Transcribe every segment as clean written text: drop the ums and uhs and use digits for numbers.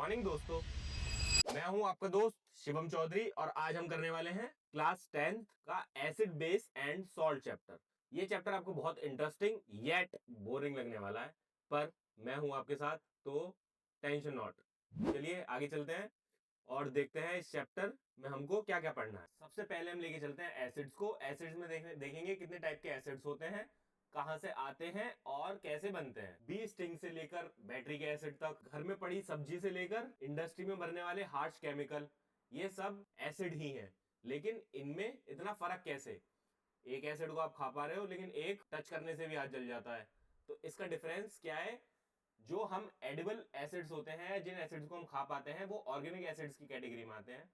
Morning दोस्तों, मैं हूं आपका दोस्त शिवम चौधरी और आज हम करने वाले हैं क्लास 10th का acid base and salt chapter. ये चैप्टर आपको बहुत इंटरेस्टिंग येट बोरिंग लगने वाला है, पर मैं हूं आपके साथ, तो टेंशन नॉट। चलिए आगे चलते हैं और देखते हैं इस चैप्टर में हमको क्या क्या पढ़ना है। सबसे पहले हम लेके चलते हैं एसिड्स को। एसिड्स में देखेंगे कितने टाइप के एसिड्स होते हैं, कहां से आते हैं और कैसे बनते हैं। बी स्टिंग से लेकर बैटरी के एसिड तक, घर में पड़ी सब्जी से लेकर इंडस्ट्री में बनने वाले हार्श केमिकल, ये सब एसिड ही हैं। लेकिन इनमें इतना फर्क कैसे? एक एसिड को आप खा पा रहे हो लेकिन एक टच करने से भी हाथ जल जाता है। तो इसका डिफरेंस क्या है? जो हम एडिबल एसिड्स होते हैं, जिन एसिड्स को हम खा पाते हैं, वो ऑर्गेनिक एसिड्स की कैटेगरी में आते हैं।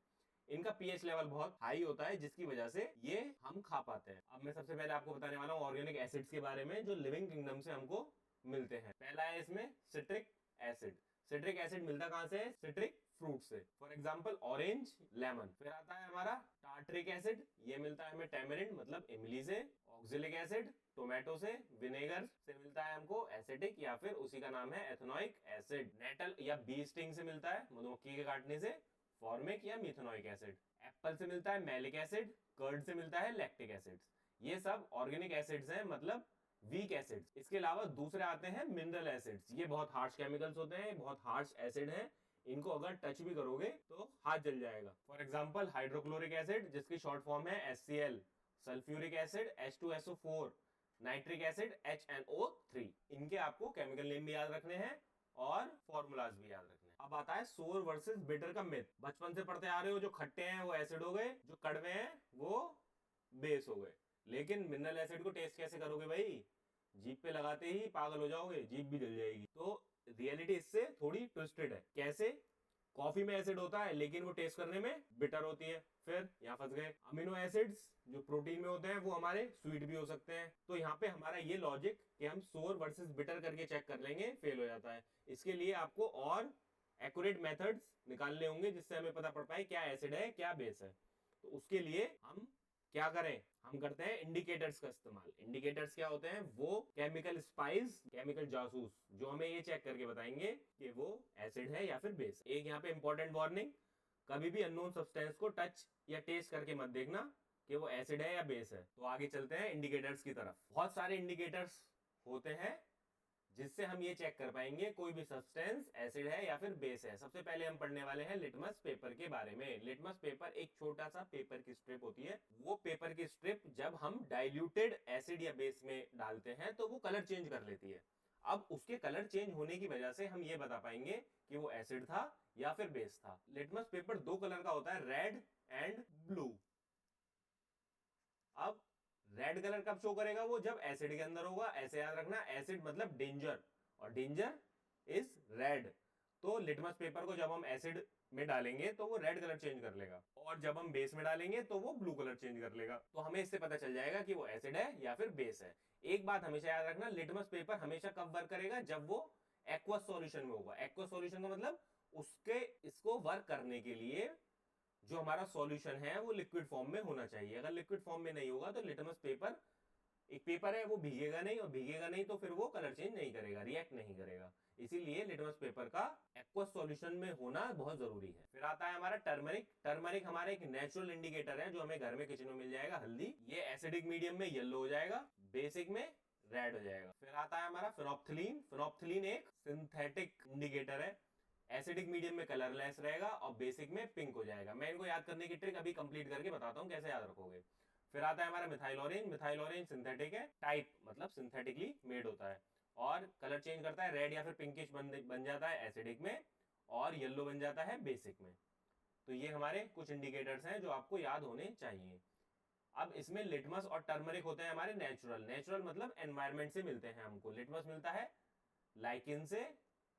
इनका पीएच लेवल बहुत हाई होता है, जिसकी वजह से ये हम खा पाते हैं। अब मैं सबसे पहले आपको बताने वाला हूं ऑर्गेनिक एसिड्स के बारे में, जो लिविंग किंगडम से हमको मिलते हैं। पहला है इसमें सिट्रिक एसिड। सिट्रिक एसिड मिलता कहां से है? सिट्रिक फ्रूट से, फॉर एग्जाम्पल ऑरेंज, लेमन। फिर आता है हमारा टार्ट्रिक एसिड, ये मिलता है हमें टैमरिंड मतलब इमली से। ऑक्जेलिक एसिड टोमेटो से। विनेगर से मिलता है हमको एसिटिक या फिर उसी का नाम है एथेनोइक एसिड। नेटल या बी स्टिंग से मिलता है मधुमक्खी के काटने से फॉर्मिक या मिथेनोइक एसिड। एप्पल से मिलता है मैलिक एसिड। कर्ड से मिलता है लैक्टिक एसिड। ये सब ऑर्गेनिक एसिड्स हैं, मतलब वीक एसिड्स। इसके अलावा दूसरे आते हैं मिनरल एसिड्स। ये बहुत हार्श केमिकल्स होते हैं, बहुत हार्श एसिड हैं। इनको अगर टच भी करोगे तो हाथ जल जाएगा। फॉर एग्जाम्पल हाइड्रोक्लोरिक एसिड, जिसकी शॉर्ट फॉर्म है HCl। Sulphuric acid H2SO4। Nitric acid HNO3। इनके आपको केमिकल नेम भी याद रखने हैं और फॉर्मूलाज भी याद रखने हैं। अब आता है सोर वर्सेस बिटर का मिथ। बचपन से पढ़ते आ रहे हो, जो खट्टे हैं वो एसिड हो गए, जो कड़वे हैं वो बेस हो गए। लेकिन मिनरल एसिड को टेस्ट कैसे करोगे भाई? जीभ पे लगाते ही पागल हो जाओगे, जीभ भी जल जाएगी। तो रियलिटी इससे थोड़ी ट्विस्टेड है। कैसे? कॉफी में एसिड होता है लेकिन वो टेस्ट करने में बिटर होती है। फिर यहाँ फंस गए। अमीनो एसिड्स जो प्रोटीन में होते हैं वो हमारे स्वीट भी हो सकते हैं। तो यहाँ पे हमारा ये लॉजिक कि हम सोर वर्सेस बिटर करके चेक कर लेंगे फेल हो जाता है। इसके लिए आपको और एक्यूरेट मेथड्स निकालने होंगे, जिससे हमें पता पड़ पाए क्या एसिड है क्या बेस है। तो उसके लिए हम क्या करें? हम करते हैं इंडिकेटर्स का इस्तेमाल। इंडिकेटर्स क्या होते हैं? वो केमिकल स्पाइस, केमिकल जासूस, जो हमें ये चेक करके बताएंगे कि वो एसिड है या फिर बेस। एक यहाँ पे इंपॉर्टेंट वार्निंग, कभी भी अननोन सब्सटेंस को टच या टेस्ट करके मत देखना कि वो एसिड है या बेस है। तो आगे चलते हैं इंडिकेटर्स की तरफ। बहुत सारे इंडिकेटर्स होते हैं जिससे हम ये चेक कर पाएंगे कोई भी सब्सटेंस एसिड है या फिर बेस है। सबसे पहले हम पढ़ने वाले हैं लिटमस पेपर के बारे में। लिटमस पेपर एक छोटा सा पेपर की स्ट्रिप होती है। वो पेपर की स्ट्रिप जब हम डाइल्यूटेड एसिड या बेस में डालते हैं तो वो कलर चेंज कर लेती है। अब उसके कलर चेंज होने की वजह से हम ये बता पाएंगे कि वो एसिड था या फिर बेस था। लिटमस पेपर दो कलर का होता है, रेड एंड ब्लू। अब रेड कलर कब शो करेगा? वो जब एसिड के अंदर होगा। ऐसे याद रखना, एसिड मतलब डेंजर और डेंजर इज रेड। तो लिटमस पेपर को जब हम एसिड में डालेंगे तो वो रेड कलर चेंज कर लेगा, और जब हम बेस में डालेंगे तो वो ब्लू कलर चेंज कर लेगा। तो हमें इससे पता चल जाएगा कि वो एसिड है या फिर बेस है। एक बात हमेशा याद रखना, लिटमस पेपर हमेशा कब वर्क करेगा? जब वो एक्वस सॉल्यूशन में होगा। एक्वस सॉल्यूशन का मतलब उसके इसको वर्क करने के लिए जो हमारा सॉल्यूशन है वो लिक्विड फॉर्म में होना चाहिए। अगर लिक्विड फॉर्म में नहीं होगा तो लिटमस पेपर एक पेपर है, वो भीगेगा नहीं, और भीगेगा नहीं तो फिर वो कलर चेंज नहीं करेगा, रिएक्ट नहीं करेगा। इसीलिए लिटमस पेपर का एक्वस सॉल्यूशन में होना बहुत जरूरी है। फिर आता है हमारा टर्मरिक। टर्मरिक हमारा एक नेचुरल इंडिकेटर है जो हमें घर में किचन में मिल जाएगा। हल्दी, ये एसिडिक मीडियम में येलो हो जाएगा, बेसिक में रेड हो जाएगा। फिर आता है हमारा फिनोप्थिलीन। फिनोप्थिलीन एक सिंथेटिक इंडिकेटर है, एसिडिक मीडियम में कलरलेस रहेगा और बेसिक में पिंक हो जाएगा। मैं इनको याद करने की ट्रिक अभी कंप्लीट करके बताता हूं कैसे याद रखोगे। फिर आता है हमारा methyl orange. Methyl orange synthetic है, टाइप मतलब सिंथेटिकली मेड होता है, और कलर चेंज करता है, रेड या फिर पिंकिश बन जाता है एसिडिक में, और येलो बन जाता है बेसिक में। तो ये हमारे कुछ इंडिकेटर्स हैं जो आपको याद होने चाहिए। अब इसमें लिटमस और टर्मरिक होते हैं हमारे नेचुरल। नेचुरल मतलब एनवायरमेंट से मिलते हैं हमको। लिटमस मिलता है लाइकिन से,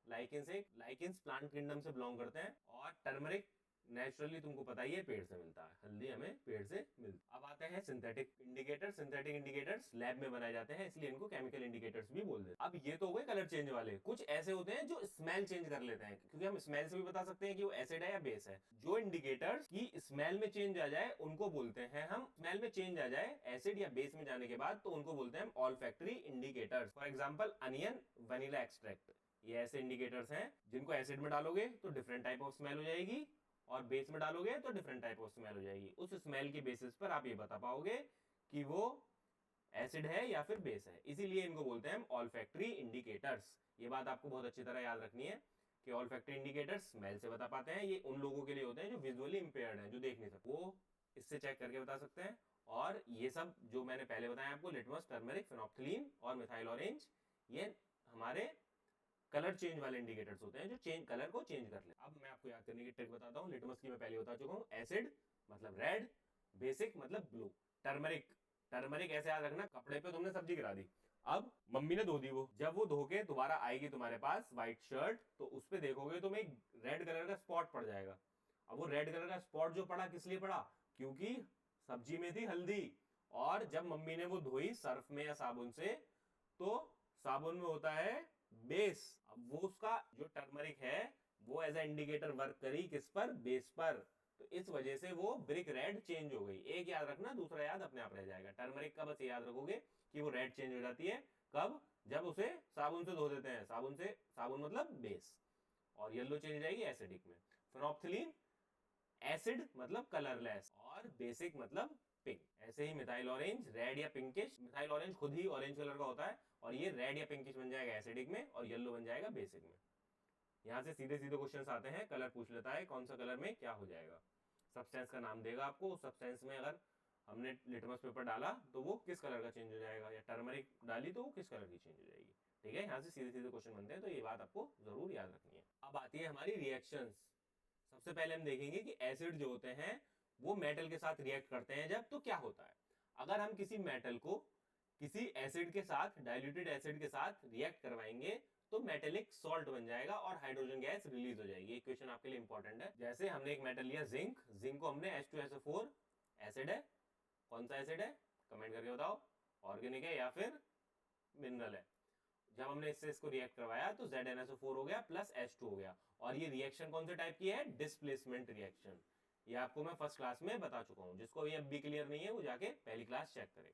लाइकिन्स प्लांट किंगडम से बिलोंग करते हैं, और टर्मरिक नेचुरली तुमको पता ही है पेड़ से मिलता है। हल्दी हमें पेड़ से मिलती। अब आते हैं synthetic indicator. Synthetic indicators lab में बनाए जाते हैं, इसलिए इनको केमिकल इंडिकेटर्स भी बोलते हैं। अब ये तो हो गए कलर चेंज वाले। कुछ ऐसे होते हैं जो स्मेल चेंज कर लेते हैं, क्योंकि हम स्मेल से भी बता सकते हैं कि वो एसिड है या बेस है। जो इंडिकेटर्स की स्मेल में चेंज आ जाए उनको बोलते हैं हम, स्मेल में चेंज आ जाए एसिड या बेस में जाने के बाद, तो उनको बोलते हैं all factory indicators. For example onion, vanilla extract, ये ऐसे इंडिकेटर्स हैं जिनको एसिड में डालोगे तो डिफरेंट टाइप ऑफ स्मेल हो जाएगी और बेस में डालोगे तो डिफरेंट टाइप ऑफ स्मेल हो जाएगी। उस स्मेल के बेसिस पर आप ये बता पाओगे कि वो एसिड है या फिर बेस है, इसीलिए इनको बोलते हैं हम ऑल्फैक्टरी इंडिकेटर्स। ये बात आपको बहुत अच्छी तरह याद रखनी है कि ऑल्फैक्टरी इंडिकेटर्स स्मेल से बता पाते हैं। ये उन लोगों के लिए होते हैं जो विजुअली इंपेयर्ड हैं, जो देख नहीं सकते, वो इससे चेक करके बता सकते हैं। और ये सब जो मैंने पहले बताया आपको, लिटमस, टर्मरिक, फेनोप्थलीन और मिथाइल ऑरेंज, ये हमारे कलर चेंज वाले इंडिकेटर्स होते हैं जो चेंज कलर को चेंज कर ले। अब मैं आपको याद करने की ट्रिक बताता हूँ। लिटमस की मैं पहले बता चुका हूँ, एसिड मतलब रेड, बेसिक मतलब ब्लू, टर्मरिक, टर्मरिक ऐसे याद रखना, कपड़े पे तुमने सब्जी गिरा दी, अब मम्मी ने धो दी, वो जब वो धो के दोबारा आएगी तुम्हारे पास व्हाइट शर्ट, तो उस पे देखोगे तुम्हें एक रेड कलर का स्पॉट पड़ जाएगा। अब वो रेड कलर का स्पॉट जो पड़ा किस लिए पड़ा, क्योंकि सब्जी में थी हल्दी, और जब मम्मी ने वो धोई सर्फ में या साबुन से, तो साबुन में होता है बेस। अब वो उसका जो टर्मरिक है वो एज ए इंडिकेटर वर्क करी किस पर, बेस पर, तो इस वजह से वो ब्रिक रेड चेंज हो गई। एक याद रखना, दूसरा याद अपने आप रह जाएगा। टर्मरिक का बस याद रखोगे कि वो रेड चेंज हो जाती है कब, जब उसे साबुन से धो देते हैं, साबुन से, साबुन मतलब बेस, और येलो चेंज हो जाएगी एसिडिक में। फेनोप्थलीन एसिड मतलब कलरलेस और बेसिक मतलब पिंक। ऐसे ही मिथाइल ऑरेंज रेड या पिंकिश, मिथाइल ऑरेंज खुद ही ऑरेंज कलर का होता है और ये रेड या पिंकिश बन जाएगा एसिडिक में और येलो बन जाएगा बेसिक में। यहां से सीधे सीधे क्वेश्चंस आते हैं, कलर पूछ लेता है कौन सा कलर में क्या हो जाएगा, सब्सटेंस का नाम देगा आपको, उस सब्सटेंस में अगर हमने लिटमस पेपर डाला तो वो किस कलर का चेंज हो जाएगा, या टर्मरिक डाली तो वो किस कलर की चेंज हो जाएगी। ठीक है, यहाँ से सीधे सीधे क्वेश्चन बनते हैं, तो ये बात आपको जरूर याद रखनी है। अब आती है हमारी रिएक्शंस। सबसे पहले हम देखेंगे कि एसिड जो होते हैं वो मेटल के साथ रिएक्ट करते हैं जब, तो क्या होता है। अगर हम किसी मेटल को किसी एसिड के साथ, डाइल्यूटेड एसिड के साथ रिएक्ट करवाएंगे तो मेटेलिक सॉल्ट बन जाएगा और हाइड्रोजन गैस रिलीज हो जाएगी। ये क्वेश्चन आपके लिए इंपॉर्टेंट है। जैसे हमने एक मेटल लिया जिंक, जिंक को हमने H2SO4 एसिड है, कौन सा एसिड है कमेंट करके बताओ, ऑर्गेनिक है या फिर मिनरल है। जब हमने इससे इसको रिएक्ट करवाया तो ZnSO4 हो गया प्लस H2 हो गया, और ये रिएक्शन कौन से टाइप की है, डिस्प्लेसमेंट रिएक्शन। ये आपको मैं फर्स्ट क्लास में बता चुका हूं, जिसको ये अब भी क्लियर नहीं है वो जाके पहली क्लास चेक करे।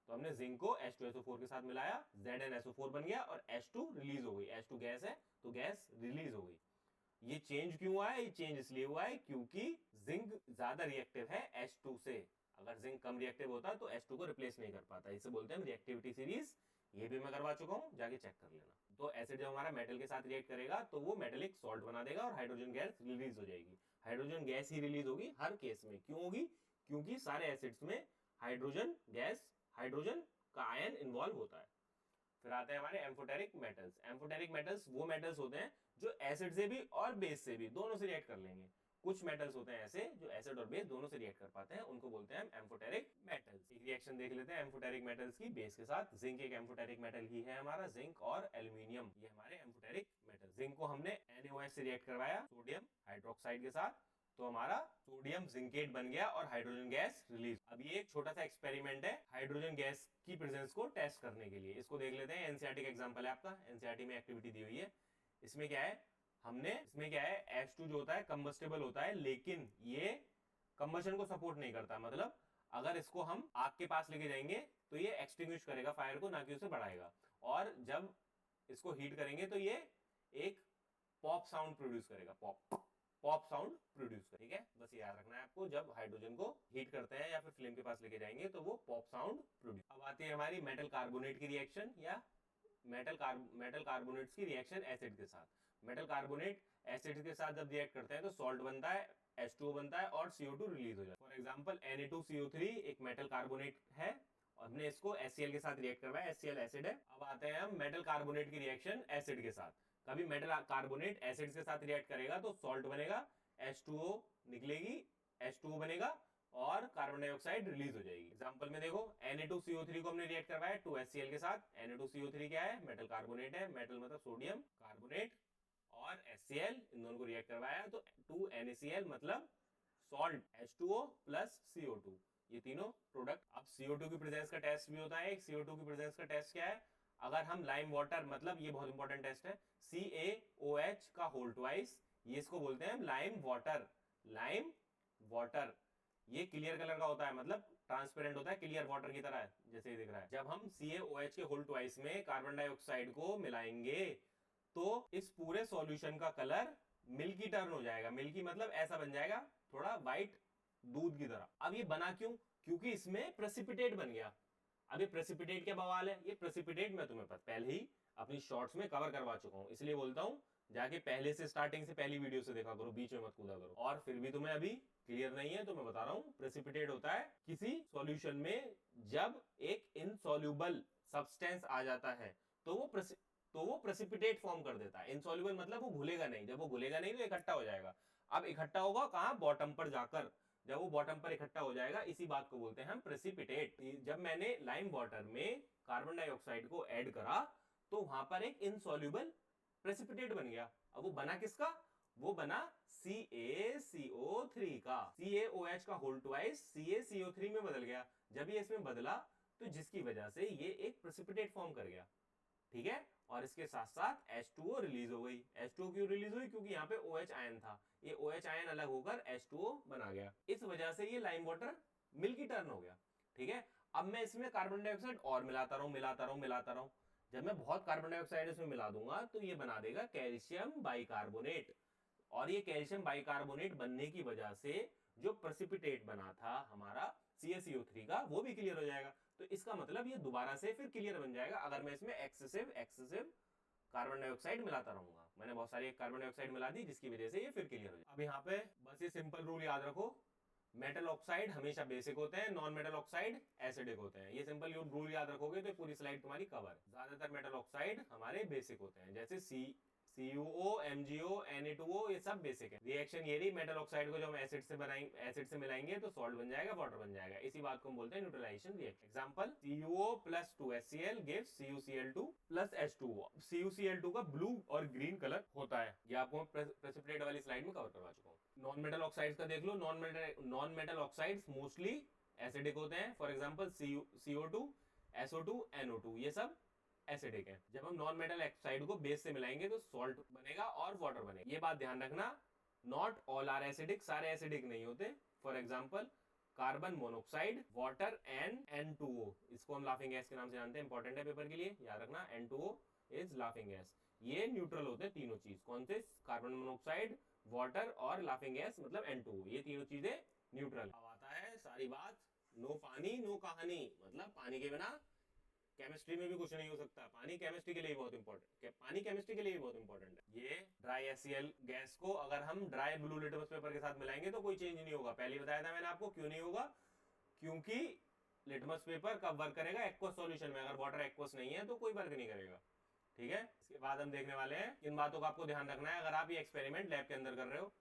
तो हमने जिंक को H2SO4 के साथ मिलाया, ZnSO4 बन गया और H2 रिलीज हो गई, H2 गैस है तो गैस रिलीज हो गई। ये चेंज क्यों हुआ है, ये चेंज इसलिए हुआ है क्योंकि जिंक ज्यादा रिएक्टिव है H2 से। अगर जिंक कम रिएक्टिव होता तो H2 को रिप्लेस नहीं कर पाता, इसे बोलते हैं रिएक्टिविटी सीरीज। ये भी मैं करवा चुका हूं, जाके चेक कर लेना। तो एसिड जब हमारा मेटल के साथ रिएक्ट करेगा तो वो मेटेलिक सॉल्ट बना देगा और हाइड्रोजन गैस रिलीज हो जाएगी। हाइड्रोजन गैस ही रिलीज होगी हर केस में, क्यों होगी, क्योंकि सारे एसिड्स में हाइड्रोजन गैस, हाइड्रोजन का आयन इन्वॉल्व होता है। फिर आते हैं हमारे एम्फोटेरिक मेटल्स। एम्फोटेरिक मेटल्स वो मेटल्स होते हैं जो एसिड से भी और बेस से भी, दोनों से रिएक्ट कर लेंगे। कुछ मेटल्स होते हैं ऐसे जो एसिड और बेस दोनों से रिएक्ट कर पाते हैं, उनको बोलते हैं एम्फोटेरिक मेटल्स। एक रिएक्शन देख लेते हैं एम्फोटेरिक मेटल्स की बेस के साथ। जिंक एक एम्फोटेरिक मेटल ही है हमारा, जिंक और एल्यूमिनियम ये हमारे एम्फोटेरिक मेटल। जिंक को हमने NaOH से रिएक्ट करवाया सोडियम हाइड्रोक्साइड के साथ, तो हमारा सोडियम जिंकेट बन गया और हाइड्रोजन गैस रिलीज। अब ये एक छोटा सा एक्सपेरिमेंट है हाइड्रोजन गैस की प्रेजेंस को टेस्ट करने के लिए, इसको देख लेते हैं। एनसीईआरटी का एग्जांपल है आपका, एनसीईआरटी में एक्टिविटी दी हुई है। इसमें क्या है, इसमें क्या है, H2 जो होता है कंबस्टेबल होता है, लेकिन ये कंबशन को सपोर्ट नहीं करता। मतलब अगर इसको हम आग के पास लेके जाएंगे तो ये एक्सटिंग्विश करेगा फायर को, ना कि उसे बढ़ाएगा। और जब इसको हीट करेंगे तो ये एक पॉप साउंड प्रोड्यूस करेगा, पॉप साउंड प्रोड्यूस कर। ठीक है, बस याद रखना है आपको, जब हाइड्रोजन को हीट करते हैं या फिर फ्लेम के पास लेके जाएंगे तो वो पॉप साउंड प्रोड्यूस। अब आती है हमारी मेटल कार्बोनेट की रिएक्शन या मेटल कार्बोनेट्स की रिएक्शन एसिड के साथ। मेटल कार्बोनेट एसिड के साथ जब रिएक्ट करते हैं तो सॉल्ट बनता है, H2O बनता है और CO2 रिलीज हो जाता है। फॉर एग्जांपल Na2CO3 एक मेटल कार्बोनेट है और हमने इसको HCl के साथ रिएक्ट करवाया, HCl एसिड है। अब आते हैं हम मेटल कार्बोनेट की रिएक्शन एसिड के साथ। कभी मेटल कार्बोनेट एसिड के साथ रिएक्ट करेगा तो सॉल्ट बनेगा, H2O निकलेगी, H2O बनेगा और कार्बन डाइऑक्साइड रिलीज हो जाएगी। एग्जांपल में देखो Na2CO3 को हमने रिएक्ट करवाया 2HCl के साथ। Na2CO3 क्या है, मेटल कार्बोनेट है, मेटल मतलब सोडियम कार्बोनेट, और HCl इन दोनों को रिएक्ट करवाया तो 2NaCl मतलब सॉल्ट, H2O प्लस CO2, ये तीनों प्रोडक्ट। अब CO2 की प्रेजेंस का टेस्ट भी होता है। CO2 की प्रेजेंस का टेस्ट क्या है, अगर हम लाइम वाटर, मतलब ये बहुत इंपॉर्टेंट टेस्ट है, CaOH का होल ट्वाइस, ये इसको बोलते हैं लाइम वाटर। लाइम वाटर ये क्लियर कलर का होता है, मतलब ट्रांसपेरेंट होता है, क्लियर वाटर की तरह, जैसे ये दिख रहा है। जब हम CaOH के होल ट्वाइस में कार्बन डाइऑक्साइड को मिलाएंगे तो इस पूरे सॉल्यूशन का कलर मिल्की टर्न हो जाएगा। मिल्की मतलब ऐसा बन जाएगा, थोड़ा व्हाइट दूध की तरह। अब ये बना क्यों? क्योंकि इसमें प्रेसिपिटेट बन गया। अब ये प्रेसिपिटेट क्या बवाल है? ये प्रेसिपिटेट मैं तुम्हें पहले ही अपनी शॉर्ट्स में कवर करवा चुका हूं, इसलिए बोलता हूं जाके पहले से स्टार्टिंग से पहली वीडियो से देखा करो, बीच में मत कूदा करो। और फिर भी तुम्हें अभी क्लियर नहीं है तो मैं बता रहा हूं, प्रेसिपिटेट होता है किसी सॉल्यूशन में जब एक इनसॉल्युबल सब्सटेंस आ जाता है तो वो प्रेसिपिटेट फॉर्म कर देता है। इनसॉल्युबल मतलब वो घुलेगा नहीं, जब वो घुलेगा नहीं तो इकट्ठा हो जाएगा। अब इकट्ठा होगा कहां? बॉटम पर जाकर। जब वो बॉटम पर इकट्ठा हो जाएगा, इसी बात को बोलते हैं हम प्रेसिपिटेट। जब मैंने लाइम वाटर में कार्बन डाइऑक्साइड को ऐड करा तो वहां पर एक इनसॉल्युबल प्रेसिपिटेट बन गया। अब वो बना किसका? वो बना CaCO3 का। CaOH का होल ट्वाइस CaCO3 में बदल गया। जब ये इसमें बदला तो जिसकी वजह से ये एक प्रेसिपिटेट फॉर्म कर गया, ठीक है। और इसके साथ साथ H2O रिलीज हो गई। H2O क्यों रिलीज हुई? क्योंकि यहाँ पे OH आयन था, ये OH आयन अलग होकर H2O बना गया। इस वजह से ये लाइम वाटर मिल्की टर्न हो गया, ठीक है। अब मैं इसमें कार्बन डाइऑक्साइड और मिलाता रहूं। जब मैं बहुत कार्बन डाइऑक्साइड इसमें मिला दूंगा तो ये बना देगा कैल्शियम बाइकार्बोनेट। और ये कैल्शियम बाइकार्बोनेट बनने की वजह से जो प्रेसिपिटेट बना था हमारा CaCO3 का, वो भी क्लियर हो जाएगा। तो इसका मतलब ये दोबारा से फिर क्लियर बन जाएगा अगर मैं इसमें एक्सेसिव कार्बन डाइऑक्साइड मिलाता रहूंगा। मैंने बहुत सारी कार्बन डाइऑक्साइड मिला दी जिसकी वजह से ये फिर क्लियर हो जाएगा। अब यहाँ पे बस ये सिंपल रूल याद रखो, मेटल ऑक्साइड हमेशा बेसिक होते हैं, नॉन मेटल ऑक्साइड एसिडिक होते हैं। ये सिंपल रूल याद रखोगे तो पूरी स्लाइड तुम्हारी कवर है। ज्यादातर मेटल ऑक्साइड हमारे बेसिक होते हैं, जैसे CuO, MgO, Na2O, ये सब बेसिक है। रिएक्शन ये रही, मेटल ऑक्साइड को जो हम एसिड से मिलाएंगे तो सॉल्ट बन जाएगा, वाटर बन जाएगा। इसी बात को हम बोलते हैं neutralization reaction. Example, CuO plus 2HCl gives CuCl2 plus H2O। CuCl2 का ब्लू और ग्रीन कलर होता है, ये आपको प्रेसिपिटेट वाली स्लाइड में कवर करवा चुका हूँ। नॉन मेटल ऑक्साइड्स का देख लो। Non metal oxides mostly acidic होते हैं। For example CO2, SO2, NO2, ये सब एसिडिक है। जब हम नॉन मेटल ऑक्साइड को बेस से मिलाएंगे तो सॉल्ट बनेगा और वाटर बनेगा। ये बात ध्यान रखना, नॉट ऑल आर एसिडिक, सारे एसिडिक नहीं होते। For example, carbon monoxide, water and N2O, इसको हम लाफिंग गैस के नाम से जानते हैं। इंपॉर्टेंट है पेपर के लिए, याद रखना। N2O is laughing gas. ये न्यूट्रल होते हैं तीनों चीज। कौन से? कार्बन मोनोऑक्साइड, वाटर और लाफिंग गैस मतलब N2O, ये तीनों चीजें न्यूट्रल। अब आता है सारी बात, नो पानी नो कहानी। मतलब पानी के बिना केमिस्ट्री में भी कुछ नहीं हो सकता। पानी केमिस्ट्री के लिए बहुत इंपॉर्टेंट, पानी केमिस्ट्री के लिए बहुत इंपॉर्टेंट है। ये ड्राई HCl गैस को अगर हम ड्राई ब्लू लिटमस पेपर के साथ मिलाएंगे तो कोई चेंज नहीं होगा। पहले बताया था मैंने आपको, क्यों नहीं होगा? क्योंकि लिटमस पेपर कब वर्क करेगा? एक्वस सॉल्यूशन में। अगर वाटर एक्वस नहीं है तो कोई वर्क नहीं करेगा, ठीक है। इसके बाद हम देखने वाले हैं, इन बातों का आपको ध्यान रखना है अगर आप ये एक्सपेरिमेंट लैब के अंदर कर रहे हो।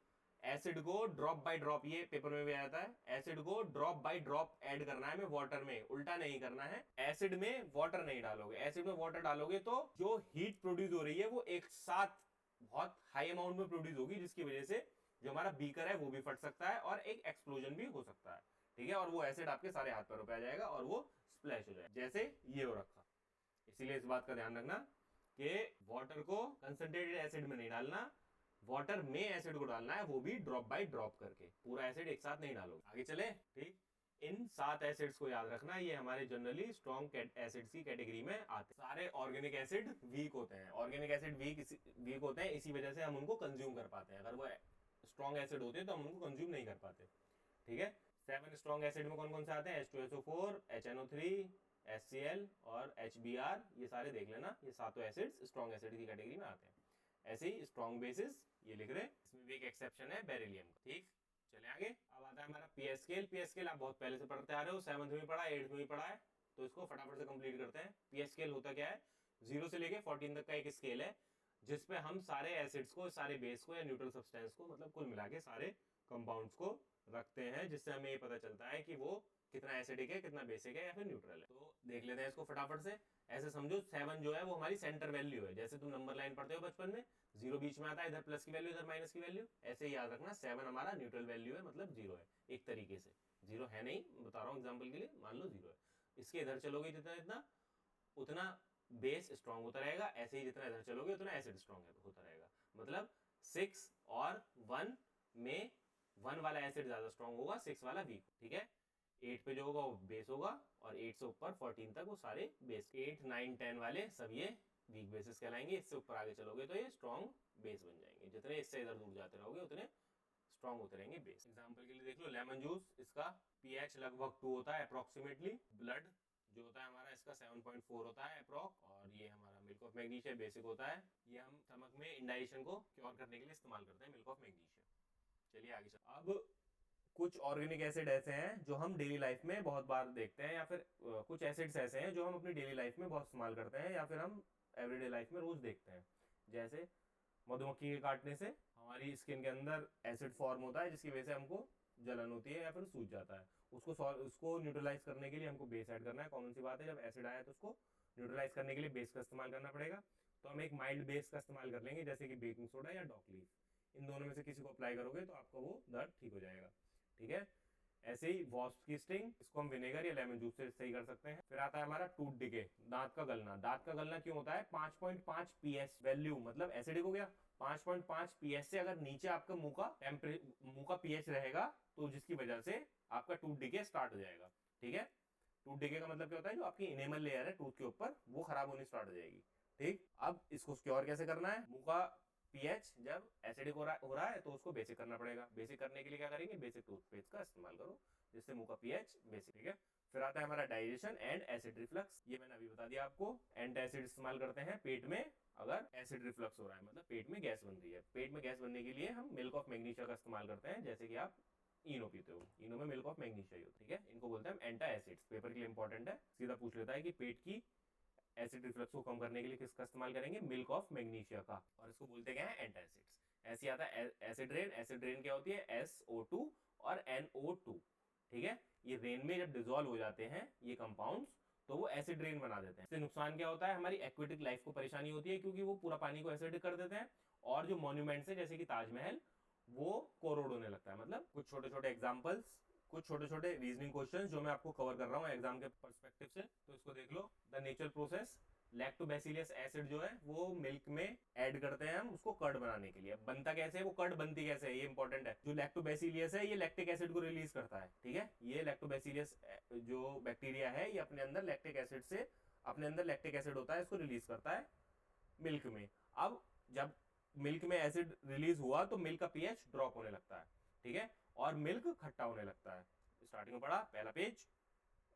एसिड को ड्रॉप बाय ड्रॉप, ये पेपर में भी आता है, एसिड को ड्रॉप बाय ड्रॉप ऐड करना है में वाटर में, उल्टा नहीं करना है। एसिड में वाटर नहीं डालोगे, एसिड में वाटर डालोगे तो जो हीट प्रोड्यूस हो रही है वो एक साथ बहुत हाई अमाउंट में प्रोड्यूस होगी, जिसकी वजह से जो हमारा बीकर है वो भी फट सकता है और एक एक्सप्लोजन भी हो सकता है, ठीक है। और वो एसिड आपके सारे हाथ पैरों पे आ जाएगा और वो स्प्लैश हो जाएगा, जैसे ये हो रखा। इसीलिए इस बात का ध्यान रखना कि वाटर को कंसंट्रेटेड एसिड में नहीं डालना, वाटर में एसिड को डालना है, वो भी ड्रॉप बाय ड्रॉप करके। पूरा एसिड एक साथ नहीं डालोगे। आगे चले, ठीक। इन 7 एसिड्स को याद रखना, ये हमारे जनरली स्ट्रॉन्ग एसिड्स की कैटेगरी में आते हैं। सारे ऑर्गेनिक एसिड वीक होते हैं। ऑर्गेनिक एसिड वीक होते हैं, इसी वजह से हम उनको कंज्यूम कर पाते हैं। अगर वो स्ट्रॉन्ग एसिड होते तो हम उनको कंज्यूम नहीं कर पाते, ठीक है। 7 स्ट्रॉन्ग एसिड में कौन कौन से आते हैं? H2SO4, HNO3, HCl और HBr, ये सारे देख लेना। ये सातों एसिड्स स्ट्रॉन्ग एसिड की कैटेगरी में आते हैं। ऐसे ही स्ट्रॉन्ग बेसिस ये लिख रहे हैं, इसमें भी एक एक्सेप्शन है बेरिलियम का, ठीक। चले आगे। अब आता है हमारा पीएस स्केल। पीएस स्केल आप बहुत पहले से पढ़ते आ रहे हो, 7th में पढ़ा, 8th में भी पढ़ा है, तो इसको फटाफट से कंप्लीट करते हैं। पीएस स्केल होता क्या है? 0 से लेके 14 तक का एक स्केल है जिसपे हम सारे एसिड्स को, सारे बेस को या न्यूट्रल सब्सटेंस को, मतलब कुल मिला के सारे कंपाउंड्स को रखते हैं, जिससे हमें ये पता चलता है कि वो कितना एसिडिक है, कितना बेसिक है या फिर न्यूट्रल है। तो देख लेते हैं इसको फटाफट से। ऐसे समझो 7 जो है वो हमारी सेंटर वैल्यू है। जैसे तुम नंबर लाइन पढ़ते हो बचपन में, 0 बीच में आता है, इधर प्लस की वैल्यू इधर माइनस की वैल्यू, ऐसे ही याद रखना 7 हमारा न्यूट्रल वैल्यू है, मतलब 0 है। एक तरीके से 0 है नहीं, बता रहा हूँ एग्जाम्पल के लिए, मान लो 0 है। इसके इधर चलोगे जितना जितना, उतना बेस स्ट्रॉन्ग होता रहेगा। ऐसे ही जितना इधर चलोगे उतना एसिड स्ट्रॉन्ग होता रहेगा। मतलब 6 और 1 में 1 वाला एसिड ज्यादा स्ट्रॉन्ग होगा, 6 वाला वीक, ठीक है। 8 पे जो होगा वो बेस होगा और 8 से ऊपर 14 तक वो सारे बेस। 8, 9, 10 वाले सब ये वीक बेसिस कहलाएंगे। इससे ऊपर आगे चलोगे तो ये स्ट्रॉन्ग बेस बन जाएंगे। जितने इससे इधर दूर जाते रहोगे उतने स्ट्रॉन्ग होते रहेंगे बेस। एग्जांपल के लिए देख लो लेमन जूस, इसका पीएच लगभग 2 होता है अप्रोक्सीमेटली। ब्लड जो होता है हमारा इसका 7.4 होता है अप्रोक्स। और ये हमारा मिल्क ऑफ मैग्नीशिया बेसिक होता है। ये हम स्टमक में इंडाइजेशन को क्योर करने के लिए इस्तेमाल करते हैं, मिल्क ऑफ मैग्नीशिया। चलिए आगे चलो। अब कुछ ऑर्गेनिक एसिड ऐसे हैं जो हम डेली लाइफ में बहुत बार देखते हैं, या फिर कुछ एसिड्स ऐसे हैं जो हम अपनी डेली लाइफ में बहुत इस्तेमाल करते हैं, या फिर हम एवरीडे लाइफ में रोज देखते हैं। जैसे मधुमक्खी के काटने से हमारी स्किन के अंदर एसिड फॉर्म होता है, जिसकी वजह से हमको जलन होती है या फिर सूज जाता है। उसको न्यूट्रलाइज करने के लिए हमको बेस ऐड करना है। कॉमन सी बात है, जब एसिड आया तो उसको न्यूट्रलाइज करने के लिए बेस का इस्तेमाल करना पड़ेगा। तो हम एक माइल्ड बेस का इस्तेमाल कर लेंगे, जैसे कि बेकिंग सोडा या डॉक लीफ। इन दोनों में से किसी को अप्लाई करोगे तो आपका वो दर्द ठीक हो जाएगा। ठीक है। ऐसे ही वॉस्प की स्टिंग, इसको हम विनेगर या लेमन जूस से सही कर सकते हैं। फिर आता है हमारा टूथ डिके, दांत का गलना। दांत का गलना क्यों होता है? 5.5 पीएस वैल्यू, मतलब एसिडिक हो गया। 5.5 पीएस से अगर नीचे आपका मुंह का पीएच रहेगा तो जिसकी वजह से आपका टूथ डिके स्टार्ट हो जाएगा। ठीक है। टूथ डिके का मतलब क्या होता है? जो आपकी इनेमल लेयर है टूथ के ऊपर वो खराब होनी स्टार्ट हो जाएगी। ठीक। अब इसको क्योर कैसे करना है? मुंह का पीएच जब एसिडिक हो रहा है तो उसको बेसिक करना पड़ेगा। बेसिक करने के लिए क्या करेंगे? बेसिक टूथपेस्ट का इस्तेमाल करो, जिससे मुंह का पीएच बेसिक। ठीक है। फिर आता है हमारा डाइजेशन एंड एसिड रिफ्लक्स। ये मैंने अभी बता दिया आपको। एंड एसिड इस्तेमाल करते हैं पेट में अगर एसिड रिफ्लक्स हो रहा है, मतलब पेट में गैस बन रही है। पेट में गैस बनने के लिए हम मिल्क ऑफ मैग्नीशिया का इस्तेमाल करते हैं, जैसे कि आप इनो पीते हो, इनो में मिल्क ऑफ मैग्नीशिया ही होता है। ठीक है। इनको बोलते हैं हम एंटा एसिड्स। पेपर के लिए इंपॉर्टेंट है, सीधा पूछ लेता है कि पेट की एसिड रिफ्लक्स को कम करने के लिए किसका इस्तेमाल करेंगे? मिल्क ऑफ मैग्नीशिया का। और इसको बोलते क्या है? एंटासिड्स। ऐसे आता है एसिड रेन। एसिड रेन क्या होती है? SO2 और NO2। ठीक है। ये रेन में जब डिजोल्व हो जाते हैं ये कंपाउंड्स तो वो एसिड रेन बना देते हैं। इससे नुकसान क्या होता है? हमारी एक्वेटिक लाइफ को परेशानी होती है, क्योंकि वो पूरा पानी को एसिडिक कर देते हैं। और जो मॉन्यूमेंट्स है जैसे कि ताजमहल, वो कोरोड होने लगता है। मतलब कुछ छोटे छोटे एग्जाम्पल्स, कुछ छोटे छोटे रीजनिंग क्वेश्चंस जो मैं आपको कवर कर रहा हूँ एग्जाम के पर्सपेक्टिव से। तो इसको देख लो। द नेचुरल प्रोसेस, लैक्टोबैसिलियस एसिड जो है वो मिल्क में ऐड करते हैं हम उसको कर्ड बनाने के लिए। बनता कैसे है वो कर्ड, बनती कैसे है ये इंपॉर्टेंट है। जो लैक्टोबैसिलियस है ये लैक्टिक एसिड को रिलीज करता है। ठीक है। ये लैक्टोबैसिलियस जो बैक्टीरिया है ये अपने अंदर लैक्टिक एसिड से, अपने अंदर लैक्टिक एसिड होता है, इसको रिलीज करता है मिल्क में। अब जब मिल्क में एसिड रिलीज हुआ तो मिल्क का पीएच ड्रॉप होने लगता है। ठीक है। और मिल्क खट्टा होने लगता है। स्टार्टिंग में पढ़ा पहला पेज,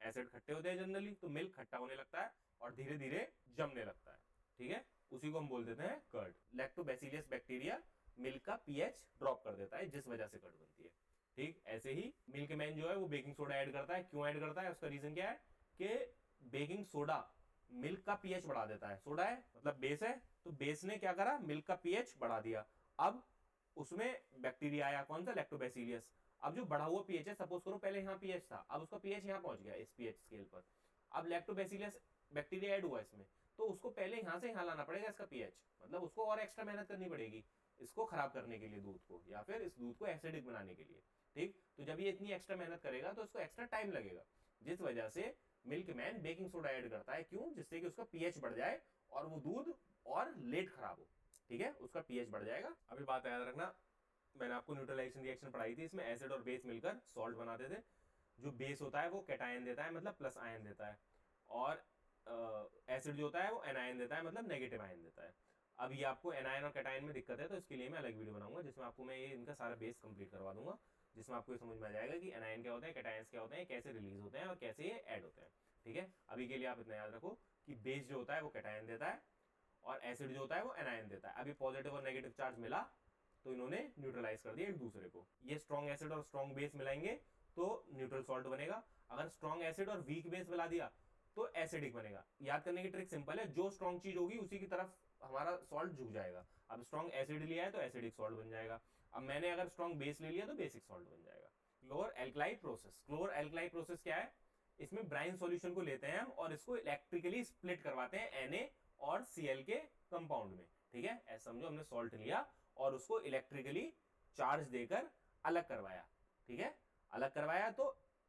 एसिड खट्टे होते हैं जनरली, तो मिल्क खट्टा होने लगता है और धीरे धीरे जमने लगता है। ठीक है। उसी को हम बोल देते हैं कर्ड। लैक्टोबैसिलियस बैक्टीरिया मिल्क का पीएच ड्रॉप कर देता है, जिस वजह से कर्ड बनती है। ठीक। ऐसे ही मिल्क मैन जो है वो बेकिंग सोडा ऐड करता है। क्यों ऐड करता है? उसका रीजन क्या है कि बेकिंग सोडा मिल्क का पीएच बढ़ा देता है। सोडा है मतलब बेस है, तो बेस ने क्या करा? मिल्क का पीएच बढ़ा दिया। अब उसमें बैक्टीरिया आया, कौन सा? लैक्टोबैसिलियस। अब जो बढ़ा हुआ पीएच है, सपोज करो पहले यहाँ पीएच था, अब उसका पीएच यहाँ पहुंच गया इस पीएच स्केल पर। अब लैक्टोबैसिलियस बैक्टीरिया ऐड हुआ इसमें, तो उसको पहले यहाँ से यहाँ लाना पड़ेगा इसका पीएच, मतलब उसको और एक्स्ट्रा मेहनत करनी पड़ेगी इसको खराब करने के लिए, दूध को, या फिर इस दूध को एसिडिक बनाने के लिए। ठीक। तो जब ये इतनी एक्स्ट्रा मेहनत करेगा तो इसको एक्स्ट्रा टाइम लगेगा, जिस वजह से milk man baking soda add करता है। क्यों? जिससे कि उसका पीएच बढ़ जाए और वो दूध और लेट खराब हो। ठीक है। उसका पीएच बढ़ जाएगा। अभी बात याद रखना, मैंने आपको न्यूट्रलाइजेशन रिएक्शन पढ़ाई थी, इसमें एसिड और बेस मिलकर सॉल्ट बनाते थे। जो बेस होता है वो कैटायन देता है, मतलब प्लस आयन देता है, और एसिड जो होता है वो एनायन देता है, मतलब नेगेटिव आयन देता है। अब ये आपको एनायन और कैटायन में दिक्कत है तो इसके लिए मैं अलग वीडियो बनाऊंगा, जिसमें आपको मैं ये इनका सारा बेस कंप्लीट करवा दूंगा, जिसमें आपको ये समझ में आ जाएगा कि एनायन क्या होता है, कैटायंस क्या होते हैं, कैसे रिलीज होते हैं और कैसे ये ऐड होते हैं। ठीक है। अभी के लिए आप इतना याद रखो कि बेस जो होता है वो कैटायन देता है और एसिड जो होता है वो एनायन देता है। अभी पॉजिटिव और नेगेटिव चार्ज मिला तो इन्होंने न्यूट्रलाइज कर दिया एक दूसरे को। ये स्ट्रॉन्ग एसिड और स्ट्रॉन्ग बेस मिलाएंगे तो न्यूट्रल सॉल्ट बनेगा। अगर स्ट्रॉन्ग एसिड और वीक बेस मिला दिया तो एसिडिक बनेगा। याद करने की ट्रिक सिंपल है, जो स्ट्रॉन्ग चीज होगी उसी की तरफ हमारा सॉल्ट झुक जाएगा। अब स्ट्रॉन्ग एसिड लिया है तो एसिडिक सॉल्ट बन जाएगा। अब मैंने अगर स्ट्रॉन्ग बेस ले लिया तो बेसिक सॉल्ट बन जाएगा। क्लोर एल्कलाई प्रोसेस। क्लोर एल्कलाई प्रोसेस क्या है? इसमें ब्राइन सॉल्यूशन को लेते हैं हम और इसको इलेक्ट्रिकली स्प्लिट करवाते हैं Na और Cl के कंपाउंड में। ठीक है। ऐसा समझो हमने सॉल्ट लिया और उसको इलेक्ट्रिकली चार्ज देकर अलग करवाया। ठीक है। अलग करवाया तो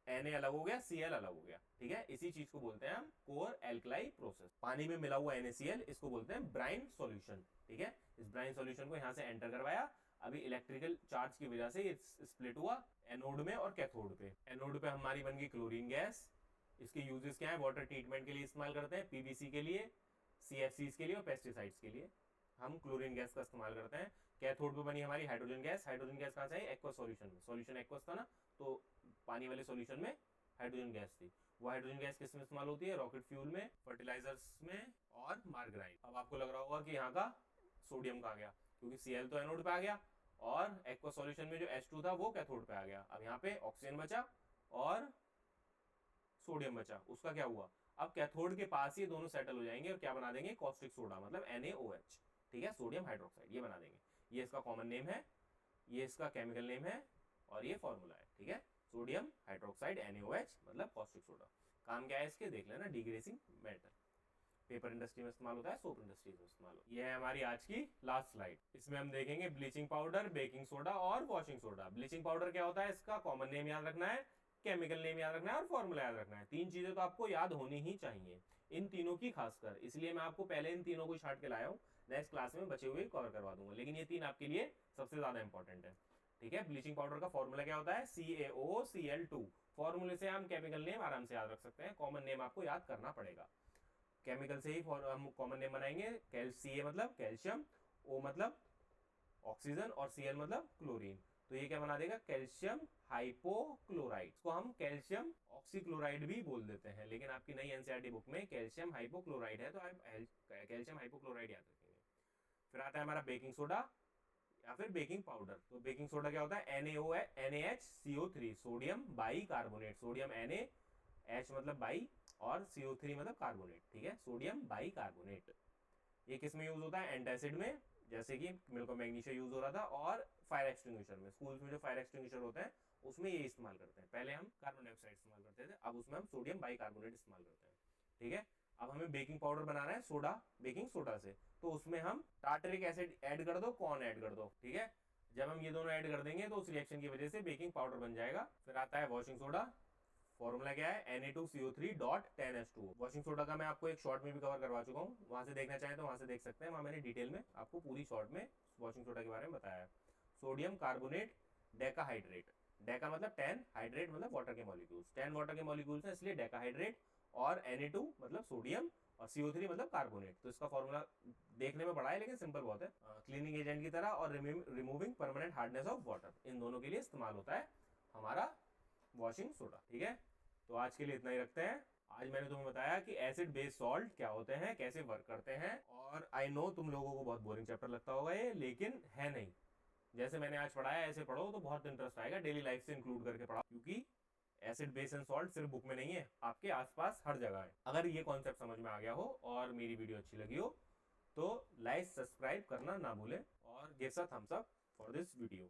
Na अलग हो गया, Cl अलग हो गया। ठीक है। इसी चीज को बोलते हैं हम कोर एल्कलाई प्रोसेस। पानी में मिला हुआ NaCl, इसको बोलते हैं ब्राइन सॉल्यूशन। ठीक है। इस ब्राइन सॉल्यूशन को यहां से एंटर करवाया, अभी इलेक्ट्रिकल चार्ज की वजह से ये स्प्लिट हुआ एनोड में और कैथोड पे। एनोड पे हमारी बन गई क्लोरीन गैस। इसके यूजेस क्या है? वाटर ट्रीटमेंट के लिए इस्तेमाल करते हैं, पीवीसी के लिए, CFCs के लिए और पेस्टिसाइड्स के लिए हम क्लोरीन गैस का इस्तेमाल करते हैं। कैथोड पे बनी हमारी हाइड्रोजन गैस। हाइड्रोजन गैस कहाँ से आई? एक्वस सॉल्यूशन में। सॉल्यूशन एक्वस था ना, तो पानी वाले सॉल्यूशन में हाइड्रोजन गैस थी। वो हाइड्रोजन गैस किस में इस्तेमाल होती है? रॉकेट फ्यूल में, फर्टिलाइजर्स में और मार्गराइन। अब आपको लग रहा होगा कि यहाँ का सोडियम कहाँ गया, क्योंकि Cl तो एनोड पे आ गया और एक्वस सॉल्यूशन में जो H2 था वो कैथोड पे आ गया। अब यहाँ पे ऑक्सीजन बचा और सोडियम बचा, उसका क्या हुआ? अब कैथोड के पास ये दोनों सेटल हो जाएंगे और क्या बना देंगे? कॉस्टिक सोडा, मतलब NaOH, ठीक है, सोडियम हाइड्रोक्साइड, ये बना देंगे। ये इसका कॉमन नेम है, ये इसका केमिकल नेम है और ये फॉर्मूला है, ठीक है। सोडियम हाइड्रोक्साइड NaOH मतलब कॉस्टिक सोडा। काम क्या है इसके? देख लेना, डिग्रेसिंग मेटल। पेपर इंडस्ट्री में इस्तेमाल होता है, सोप इंडस्ट्रीज में इस्तेमाल होता है। ये है हमारी आज की लास्ट स्लाइड। इसमें हम देखेंगे ब्लीचिंग पाउडर, बेकिंग सोडा और वॉशिंग सोडा। ब्लीचिंग पाउडर क्या होता है? इसका कॉमन नेम याद रखना है, केमिकल नेम याद रखना है और फॉर्मूला याद रखना है। तीन चीजें तो आपको याद होनी ही चाहिए, इन तीनों की खासकर, इसलिए मैं आपको पहले इन तीनों को छाट के लाया हूँ। नेक्स्ट क्लास में बचे हुए कवर करवा दूंगा, लेकिन ये तीन आपके लिए सबसे ज्यादा इंपॉर्टेंट है, ठीक है। ब्लीचिंग पाउडर का फॉर्मूला क्या होता है? CaOCl2। फॉर्मूले से हम केमिकल नेम आराम से याद रख सकते हैं, कॉमन नेम आपको याद करना पड़ेगा। केमिकल से ही हम कॉमन नेम बनाएंगे। Ca मतलब कैल्शियम, O मतलब ऑक्सीजन और Cl मतलब क्लोरीन। तो ये क्या बना देगा? Calcium hypochlorite. इसको हम कैल्शियम ऑक्सीक्लोराइड भी बोल देते हैं, लेकिन आपकी नई एनसीईआरटी बुक में कैल्शियम हाइपोक्लोराइड है, तो आप कैल्शियम हाइपोक्लोराइड याद रखेंगे। फिर आता है हमारा बेकिंग सोडा या फिर बेकिंग पाउडर। तो बेकिंग सोडा क्या होता है? NaHCO3, sodium by carbonate. Sodium NaH मतलब बाई और CO3 मतलब कार्बोनेट, ठीक है, सोडियम बाई कार्बोनेट। ये किस में यूज होता है? एंटासिड में, जैसे कि मिल्को मैग्नीशिया यूज हो रहा था, और फायर एक्सटिंग्विशर में। स्कूल्स में जो फायर एक्सटिंग्विशर होते हैं उसमें ये इस्तेमाल करते हैं। पहले हम कार्बन डाइऑक्साइड इस्तेमाल करते थे, अब उसमें हम सोडियम बाई कार्बोनेट इस्तेमाल करते हैं, ठीक है। अब हमें बेकिंग पाउडर बनाना है सोडा, बेकिंग सोडा से, तो उसमें हम टार्टरिक एसिड ऐड कर दो, कॉर्न ऐड कर दो, ठीक है। जब हम ये दोनों ऐड कर देंगे तो उस रिएक्शन की वजह से बेकिंग पाउडर बन जाएगा। फिर आता है वॉशिंग सोडा। फॉर्मूला क्या है? Na2CO3.10H2O। वॉशिंग सोडा का मैं आपको एक शॉर्ट में भी कवर करवा चुका हूँ, वहां से देखना चाहें तो वहां से देख सकते हैं। वहां मैंने डिटेल में आपको पूरी शॉर्ट में वॉशिंग सोडा के बारे में बताया है। सोडियम कार्बोनेट डेकाहाइड्रेट, डेका मतलब 10, हाइड्रेट मतलब वाटर के मॉलिक्यूल्स, 10 वाटर के मॉलिक्यूल्स हैं इसलिए डेकाहाइड्रेट, और Na2 मतलब सोडियम और CO3 मतलब कार्बोनेट। तो इसका फॉर्मूला देखने में बड़ा है लेकिन सिंपल बहुत है। क्लीनिंग एजेंट की तरह और removing permanent hardness of water, इन दोनों के लिए इस्तेमाल होता है हमारा वॉशिंग सोडा, ठीक है। तो आज के लिए इतना ही रखते हैं। आज मैंने तुम्हें बताया कि एसिड बेस सॉल्ट क्या होते हैं, कैसे वर्क करते हैं, और आई नो तुम लोगों को बहुत बोरिंग चैप्टर लगता होगा ये, लेकिन है नहीं। जैसे मैंने आज पढ़ाया ऐसे पढ़ो तो बहुत इंटरेस्ट आएगा, डेली लाइफ से इंक्लूड करके पढ़ाओ, क्योंकि एसिड बेस एंड सॉल्ट सिर्फ बुक में नहीं है, आपके आसपास हर जगह है। अगर ये कॉन्सेप्ट समझ में आ गया हो और मेरी वीडियो अच्छी लगी हो तो लाइक सब्सक्राइब करना ना भूलें और give a thumbs up for this video.